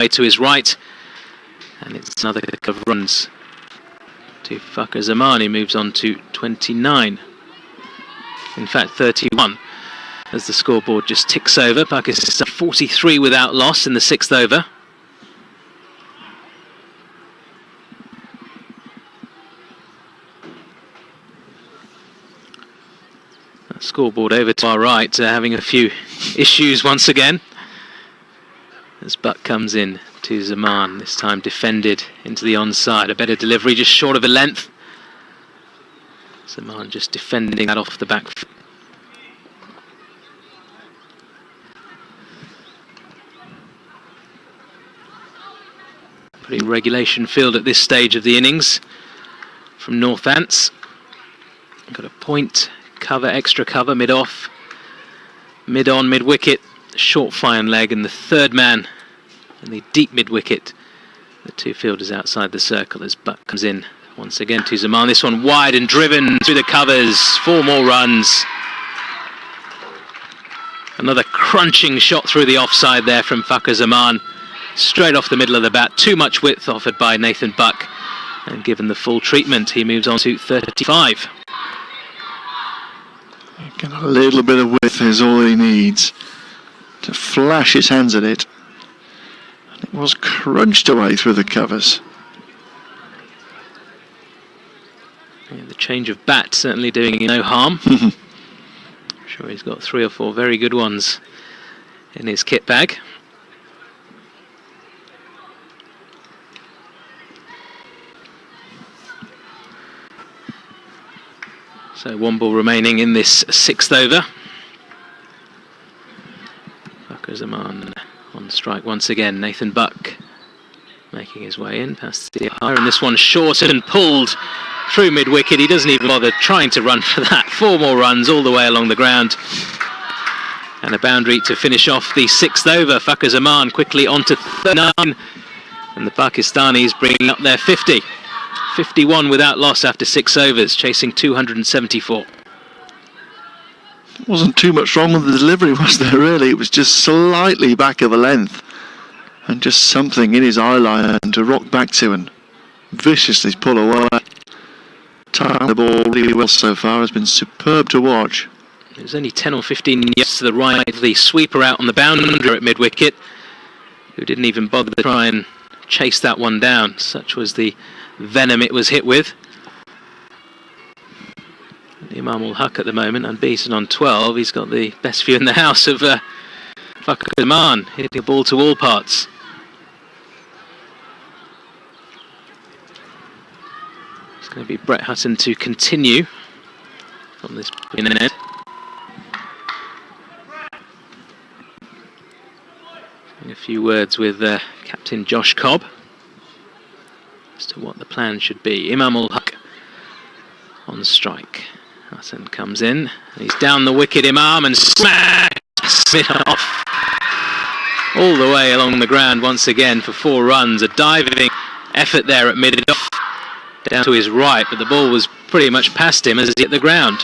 way to his right. And it's another couple of runs to Fakhar Zaman. He moves on to 29. In fact, 31. As the scoreboard just ticks over. Pakistan 43 without loss in the 6th over. Scoreboard over to our right, having a few issues once again. As Buck comes in to Zaman, this time defended into the onside. A better delivery, just short of a length. Zaman just defending that off the back foot. Pretty regulation field at this stage of the innings from Northants. Got a point. Cover, extra cover, mid-off, mid-on, mid-wicket, short fine leg, and the third man in the deep mid-wicket. The two fielders outside the circle as Buck comes in once again to Zaman. This one wide and driven through the covers. 4 more runs. Another crunching shot through the offside there from Fakhar Zaman. Straight off the middle of the bat. Too much width offered by Nathan Buck. And given the full treatment, he moves on to 35. A little bit of width is all he needs to flash his hands at it. And it was crunched away through the covers. Yeah, the change of bat certainly doing no harm. I'm sure he's got 3 or 4 very good ones in his kit bag. So 1 ball remaining in this 6th over. Fakhar Zaman on strike once again. Nathan Buck making his way in past the umpire, and this one short and pulled through mid-wicket. He doesn't even bother trying to run for that. 4 more runs all the way along the ground. And a boundary to finish off the 6th over. Fakhar Zaman quickly onto 39. And the Pakistanis bringing up their 50. 51 without loss after 6 overs, chasing 274. Wasn't too much wrong with the delivery, was there, really? It was just slightly back of a length. And just something in his eye line to rock back to and viciously pull away. Timing the ball really well so far, has been superb to watch. It was only 10 or 15 yards to the right of the sweeper out on the boundary at mid-wicket, who didn't even bother to try and chase that one down. Such was the venom it was hit with. Imam ul Haq at the moment, unbeaten on 12. He's got the best view in the house of Fakhar Zaman, hitting the ball to all parts. It's going to be Brett Hutton to continue on this end. A few words with Captain Josh Cobb as to what the plan should be. Imam ul Haq on strike. Hutton comes in. He's down the wicket, Imam, and smash it off all the way along the ground once again for 4 runs. A diving effort there at mid-off, down to his right, but the ball was pretty much past him as he hit the ground.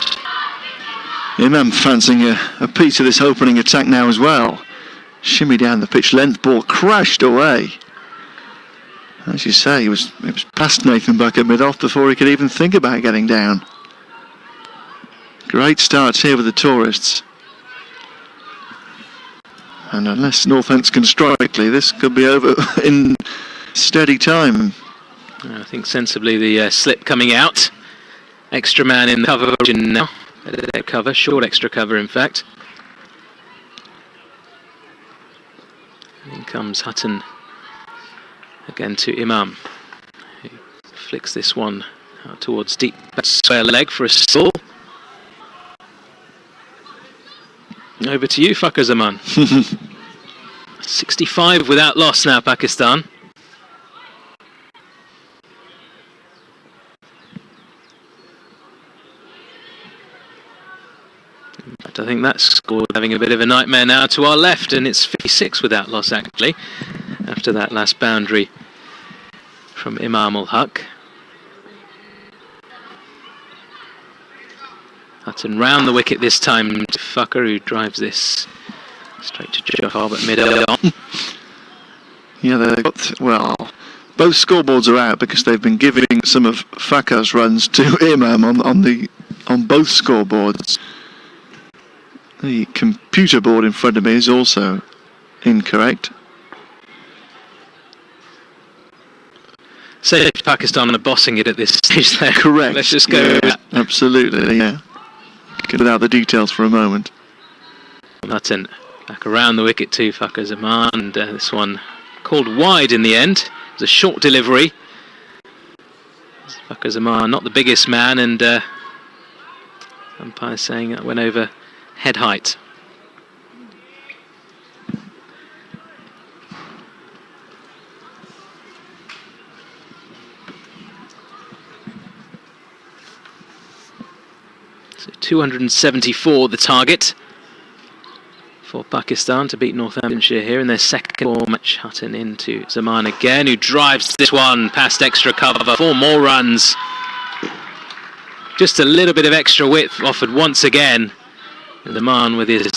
Imam fancying a piece of this opening attack now as well. Shimmy down the pitch length, ball crashed away. As you say, it was past Nathan Buck at mid-off before he could even think about getting down. Great starts here with the tourists. And unless Northants can strike quickly, this could be over in steady time. I think sensibly the slip coming out. Extra man in the cover now. Better cover, short extra cover in fact. In comes Hutton again to Imam, who flicks this one out towards deep square leg for a ball. Over to you, Fakhar Zaman. 65 without loss now, Pakistan. In fact, I think that score having a bit of a nightmare now to our left, and it's 56 without loss actually, after that last boundary from Imam ul Haq. Hutton round the wicket this time to Fakhar, who drives this straight to Johar, but mid-on. Yeah, they've got, well, both scoreboards are out because they've been giving some of Faka's runs to Imam on both scoreboards. The computer board in front of me is also incorrect. So Pakistan are bossing it at this stage there. Correct. Let's just go with that. Absolutely, yeah. Get without the details for a moment. Hutton back around the wicket to Fakhar Zaman, and this one called wide in the end. It was a short delivery. Fakhar Zaman, not the biggest man, and umpire saying that went over head height. So 274 the target for Pakistan to beat Northamptonshire here in their second ball match. Hutton into Zaman again, who drives this one past extra cover. 4 more runs. Just a little bit of extra width offered once again. And Zaman with his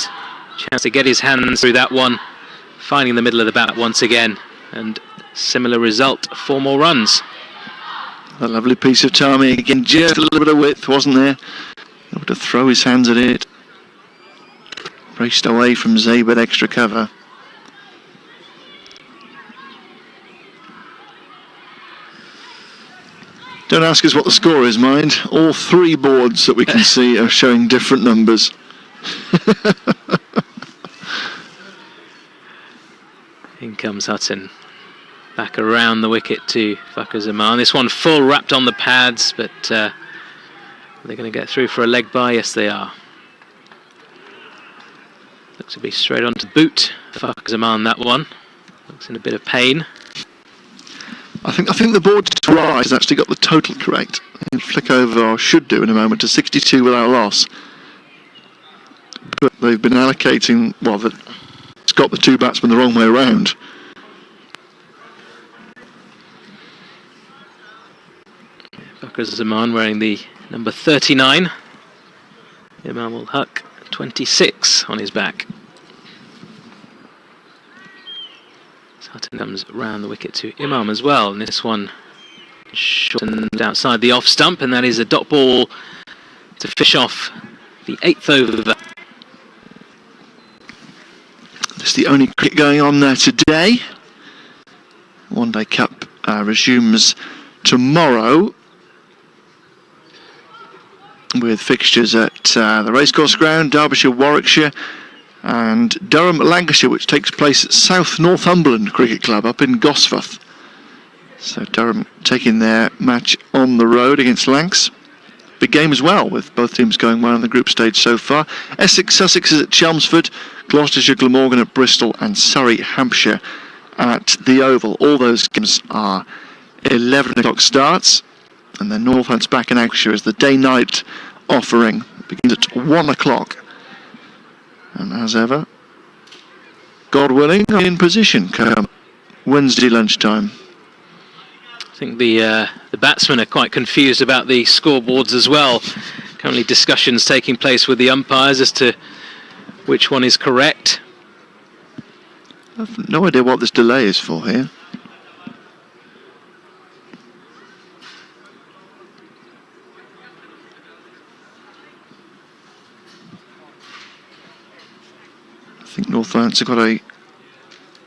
chance to get his hands through that one, finding the middle of the bat once again. And similar result, 4 more runs. A lovely piece of timing again, just a little bit of width, wasn't there? Able to throw his hands at it. Raced away from Zabe at extra cover. Don't ask us what the score is, mind. All 3 boards that we can see are showing different numbers. In comes Hutton. Back around the wicket to Fakhar Zaman. This one full, wrapped on the pads, but they're going to get through for a leg bye. Yes, they are. Looks to be straight on to boot. Fakhar Zaman, that one. Looks in a bit of pain. I think the board to right has actually got the total correct. He'll flick over, or should do in a moment, to 62 without loss. But they've been allocating, well, it's got the 2 batsmen the wrong way around. Fakhar Zaman wearing the number 39. Imam ul Haq, 26 on his back. Hutton comes round the wicket to Imam as well, and this one shortened outside the off stump, and that is a dot ball to fish off the 8th over. That's the only cricket going on there today. One Day Cup resumes tomorrow with fixtures at the Racecourse Ground, Derbyshire, Warwickshire, and Durham, Lancashire, which takes place at South Northumberland Cricket Club up in Gosforth. So Durham taking their match on the road against Lancs. Big game as well, with both teams going well in the group stage so far. Essex, Sussex is at Chelmsford, Gloucestershire, Glamorgan at Bristol, and Surrey, Hampshire at the Oval. All those games are 11 o'clock starts, and then Northants back in Lancashire as the day-night offering begins at 1 o'clock. And as ever, God willing, in position come Wednesday lunchtime. I think the batsmen are quite confused about the scoreboards as well. Currently discussions taking place with the umpires as to which one is correct. I've no idea what this delay is for here. I think Northants have got a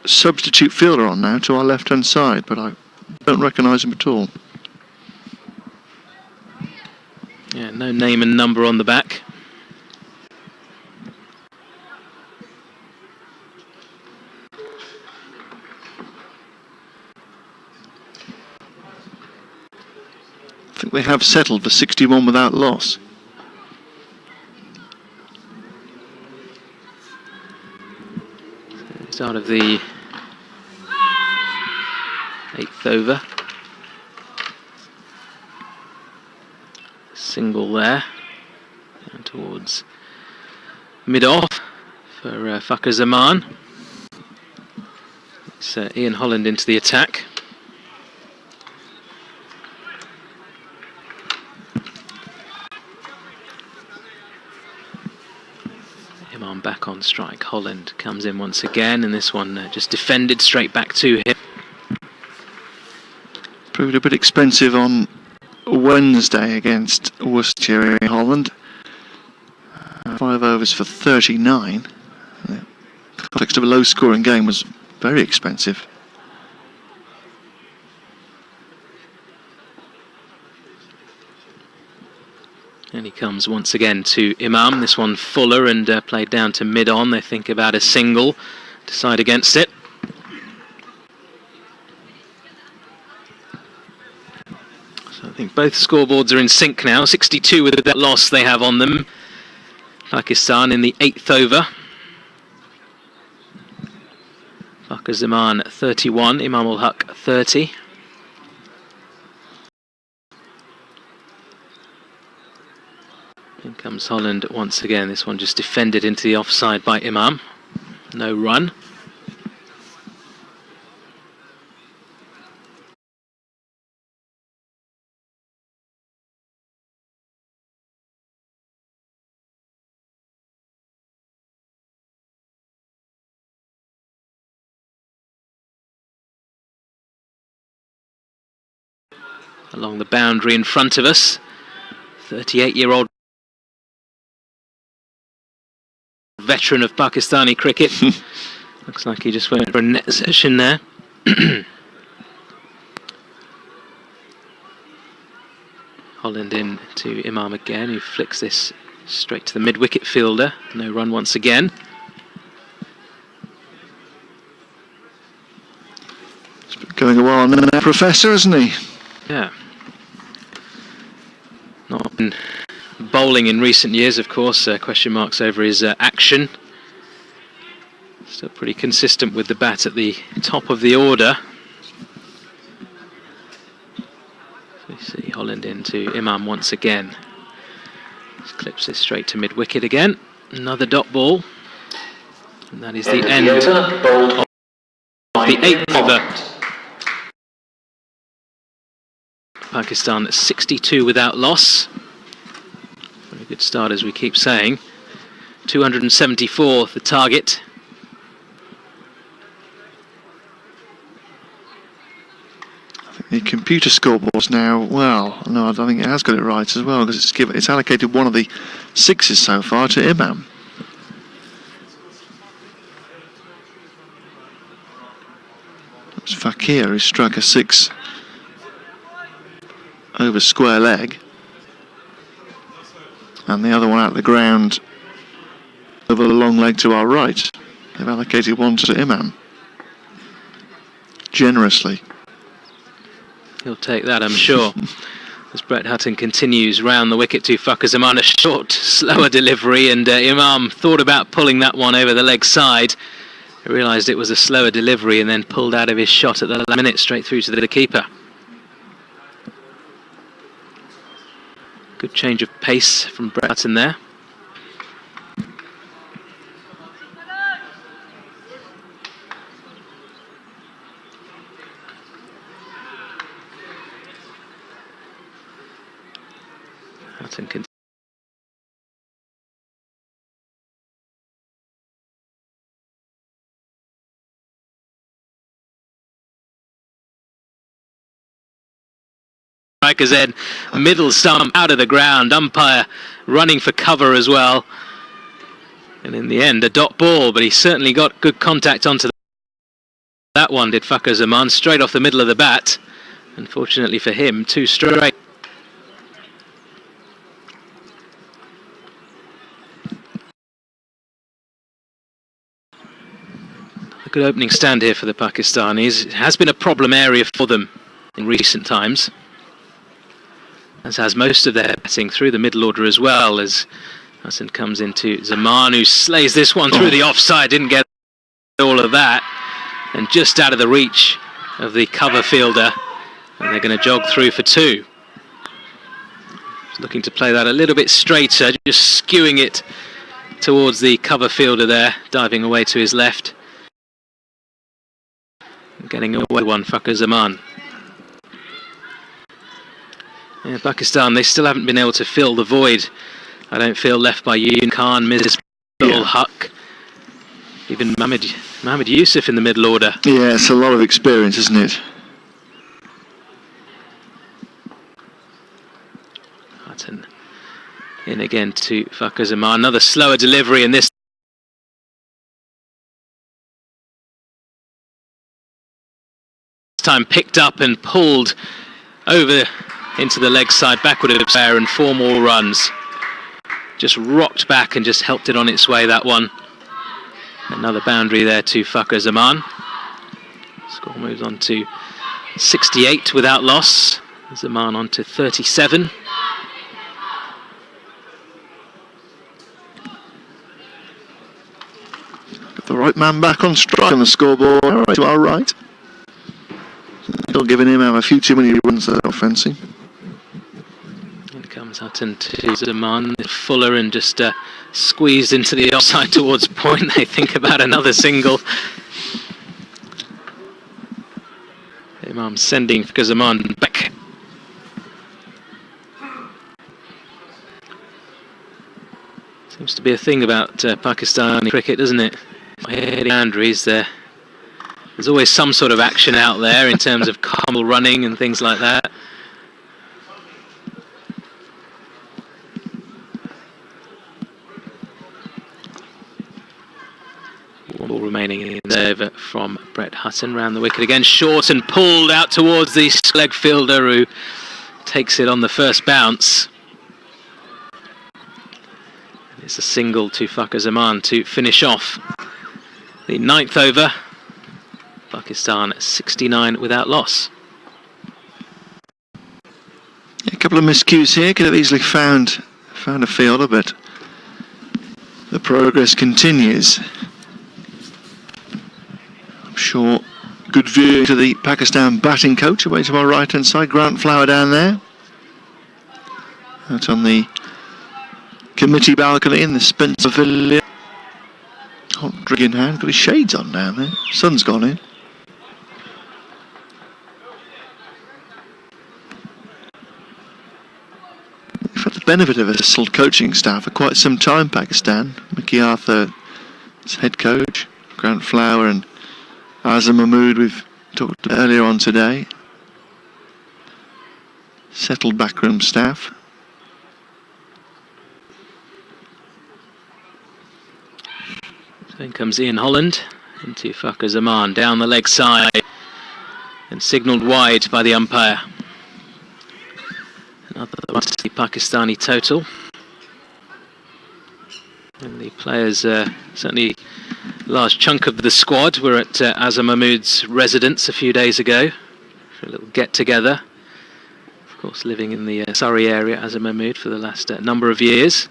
substitute fielder on now to our left-hand side, but I don't recognise him at all. Yeah, no name and number on the back. I think they have settled for 61 without loss. Start of the 8th over. Single there. Down towards mid-off for Fakhar Zaman. It's Ian Holland into the attack. Imam back on strike. Holland comes in once again, and this one just defended straight back to him. proved a bit expensive on Wednesday against Worcestershire in Holland. 5 overs for 39. The context of a low-scoring game was very expensive. And he comes once again to Imam. This one fuller and played down to mid-on. They think about a single, decide against it. So I think both scoreboards are in sync now. 62 with that loss they have on them. Pakistan in the 8th over. Fakhar Zaman 31, Imam ul Haq 30. In comes Holland once again. This one just defended into the offside by Imam. No run. Along the boundary in front of us, 38-year-old veteran of Pakistani cricket. Looks like he just went for a net session there. Holland in to Imam again, who flicks this straight to the mid-wicket fielder. No run once again. He's been going a while now, Professor, hasn't he? Yeah. Not been bowling in recent years, of course. Question marks over his action. Still pretty consistent with the bat at the top of the order. So you see Holland into Imam once again. Just clips this straight to mid-wicket again. Another dot ball. And that is the end of the 8th over. Pakistan 62 without loss. Very good start, as we keep saying. 274 the target. I think the computer scoreboard's now, well, no, I think it has got it right as well, because it's allocated one of the 6s so far to Imam. It's Fakir who struck a 6 over square leg, and the other one out the ground over the long leg to our right. They've allocated one to Imam generously. He'll take that, I'm sure. As Brett Hutton continues round the wicket to Fakhar Zaman, a short, slower delivery, and Imam thought about pulling that one over the leg side. He realised it was a slower delivery and then pulled out of his shot at the last minute straight through to the keeper. Good change of pace from Brett Hutton there. Hutton can strikers end, middle stump out of the ground, umpire running for cover as well, and in the end a dot ball, but he certainly got good contact onto that one, did Fakhar Zaman, straight off the middle of the bat. Unfortunately for him, 2 straight. A good opening stand here for the Pakistanis. It has been a problem area for them in recent times, as has most of their batting through the middle order as well, as Hassan comes into Zaman, who slays this one through the offside, didn't get all of that, and just out of the reach of the cover fielder, and they're going to jog through for 2. Just looking to play that a little bit straighter, just skewing it towards the cover fielder there, diving away to his left. Getting away one, Fakhar Zaman. Yeah, Pakistan, they still haven't been able to fill the void, I don't feel, left by Yun Khan, Mrs. ul Haq, even Mohammed Yusuf in the middle order. Yeah, it's a lot of experience, isn't it? Hutton in again to Fakhar Zaman. Another slower delivery, and this time picked up and pulled over into the leg side backward of player, and 4 more runs. Just rocked back and just helped it on its way, that one. Another boundary there to Fakhar Zaman. Score moves on to 68 without loss. Zaman on to 37. Got the right man back on strike on the scoreboard. All right, to our right. Still giving him a few too many runs there, offensive. Here comes Hutton to Zaman. Fuller, and just squeezed into the offside towards point. They think about another single. Imam sending Zaman back. Seems to be a thing about Pakistani cricket, doesn't it? Hitting boundaries there. There's always some sort of action out there in terms of camel running and things like that. One ball remaining in there from Brett Hutton, round the wicket again, short and pulled out towards the leg fielder, who takes it on the first bounce. And it's a single to Fakhar Zaman to finish off the 9th over. Pakistan 69 without loss. A couple of miscues here, could have easily found a fielder, but the progress continues. I'm sure good view to the Pakistan batting coach away to our right hand side, Grant Flower down there. Out on the committee balcony in the Spencer Pavilion. Hot drink in hand, got his shades on down there. Sun's gone in. We've had the benefit of a solid coaching staff for quite some time, Pakistan. Mickey Arthur is head coach, Grant Flower and Azam Mahmood we've talked about earlier on today. Settled backroom staff. Then comes Ian Holland into Fakhar Zaman down the leg side and signalled wide by the umpire. Another Pakistani total. And the players, certainly a large chunk of the squad, were at Azam Mahmood's residence a few days ago for a little get-together. Of course, living in the Surrey area, Azam Mahmood, for the last number of years.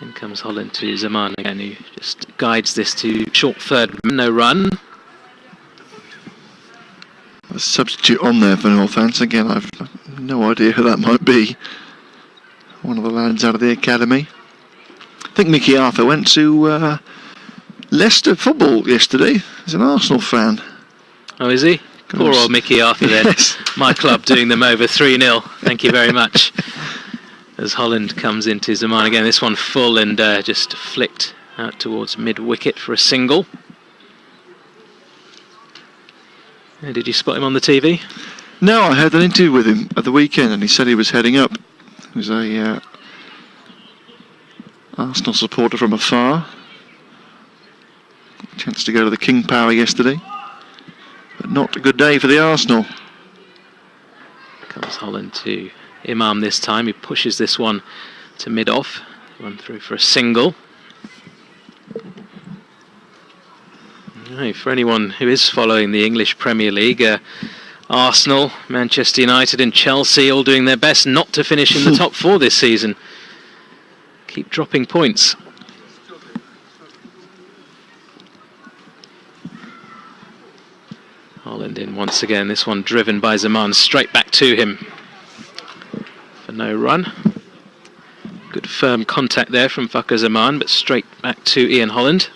In comes Holland to Zaman again, who just guides this to short third, no run. A substitute on there for Northampton. Again, I've no idea who that might be. One of the lads out of the academy. I think Mickey Arthur went to Leicester football yesterday. He's an Arsenal fan. Oh, is he? Poor old Mickey Arthur then. Yes. My club doing them over 3-0. Thank you very much. As Holland comes into Zaman again. This one full and just flicked out towards mid-wicket for a single. Did you spot him on the TV? No, I had an interview with him at the weekend and he said he was heading up. He was a Arsenal supporter from afar. Chance to go to the King Power yesterday. But not a good day for the Arsenal. Comes Holland to Imam this time. He pushes this one to mid-off. Run through for a single. For anyone who is following the English Premier League, Arsenal, Manchester United and Chelsea all doing their best not to finish in the top 4 this season. Keep dropping points. Holland in once again, this one driven by Zaman, straight back to him for no run. Good firm contact there from Fakhar Zaman, but straight back to Ian Holland.